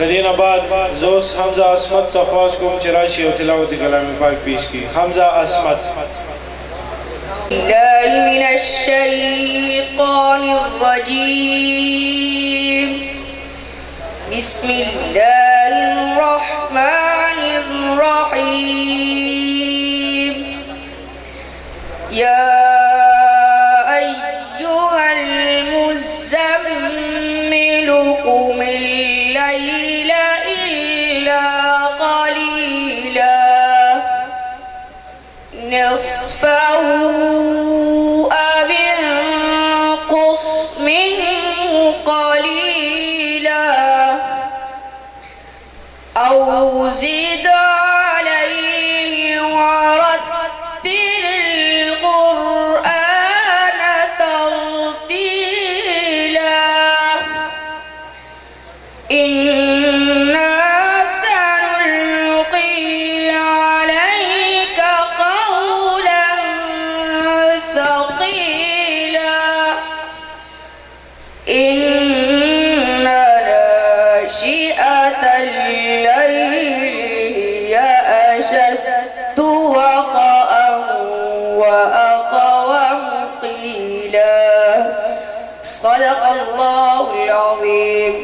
دین بعد زوس حمزہ عصمت تخواست کوم چراشی و تلاوت کلام پاک پیش کی. حمزہ عصمت. بالله من الشيطان الرجيم. بسم الله الرحمن الرحيم. يا أيها المزمل قم الليل إلا قليلا نصفه أو انقص منه قليلا أو زد عليه ورتل القرآن ترتيلا إنا سنلقي عليك قولا ثقيلا إن ناشئة الليل هي أشد وطئا وأقوم قيلا. صدق الله العظيم.